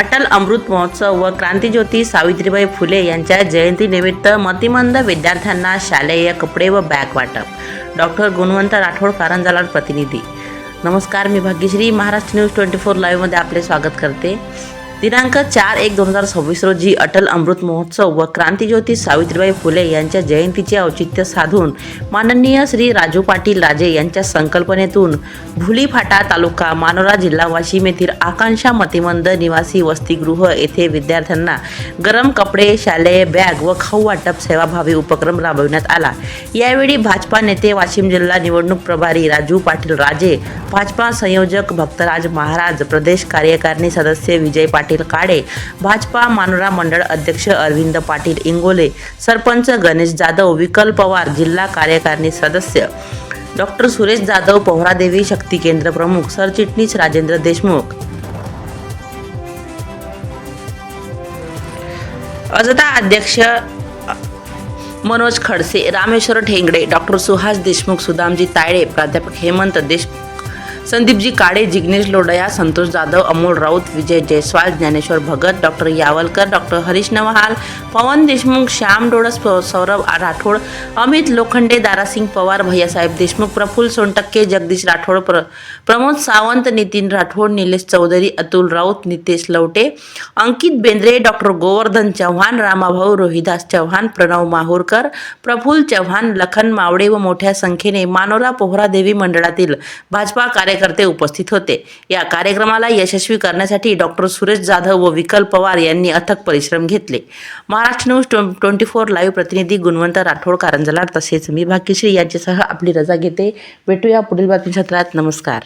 अटल अमृत महोत्सव व क्रांतिज्योती सावित्रीबाई फुले यांच्या जयंतीनिमित्त मतिमंद विद्यार्थ्यांना शालेय कपडे व बॅग वाटप। डॉक्टर गुणवंत राठोड, कारंजा प्रतिनिधी। नमस्कार, मी भाग्यश्री महाराष्ट्र न्यूज 24 लाईव्हमध्ये आपले स्वागत करते। दिनांक 4/1/2026 रोजी अटल अमृत महोत्सव व क्रांतिज्योती सावित्रीबाई फुले यांच्या जयंतीचे औचित्य साधून माननीय श्री राजू पाटील राजे यांच्या संकल्पनेतून भुलीफाटा तालुका मानोरा जिल्हा वाशिम येथील आकांक्षा मतिमंद निवासी वसतिगृह येथे विद्यार्थ्यांना गरम कपडे, शालेय बॅग व खाऊ वाटप सेवाभावी उपक्रम राबविण्यात आला। यावेळी भाजपा नेते, वाशिम जिल्हा निवडणूक प्रभारी राजू पाटील राजे, भाजपा संयोजक भक्तराज महाराज, प्रदेश कार्यकारिणी सदस्य विजय पाटील काडे, भाजपा मानोरा मंडळ अध्यक्ष अरविंद पाटील इंगोले, सरपंच गणेश जाधव, विकल पवार, जिल्हा कार्यकारिणी सदस्य डॉक्टर सुरेश जाधव, पोहरादेवी शक्ती केंद्र प्रमुख, सरचिटणीस राजेंद्र देशमुख, अजता अध्यक्ष मनोज खडसे, रामेश्वर ठेंगडे, डॉक्टर सुहास देशमुख, सुदामजी तायडे, प्राध्यापक हेमंत देशमुख, संदीपजी काडे, जिग्नेश लोढया, संतोष जाधव, अमोल राऊत, विजय जयस्वाल, ज्ञानेश्वर भगत, डॉक्टर यावलकर, डॉक्टर हरीश नवहाल, पवन देशमुख, श्याम डोळस, सौरभ राठोड, अमित लोखंडे, दारासिंग पवार, भैयासाहेब देशमुख, प्रफुल्ल सोनटक्के, जगदीश राठोड, प्रमोद सावंत, नितीन राठोड, निलेश चौधरी, अतुल राऊत, नितेश लवटे, अंकित बेंद्रे, डॉक्टर गोवर्धन चव्हाण, रामाभाऊ रोहिदास चव्हाण, प्रणव माहूरकर, प्रफुल्ल चव्हाण, लखन मावडे व मोठ्या संख्येने मानोरा पोहरादेवी मंडळातील भाजपा कार्यकर्ते उपस्थित होते। या कार्यक्रमाला यशस्वी करण्यासाठी डॉक्टर सुरेश जाधव व विकल पवार यांनी अथक परिश्रम घेतले। महाराष्ट्र न्यूज 24 लाईव्ह प्रतिनिधी गुणवंत राठोड, कारंजा। तसेच मी भाग्यश्री यांच्यासह आपली रजा घेते। भेटूया पुढील बातमी सत्रात। नमस्कार।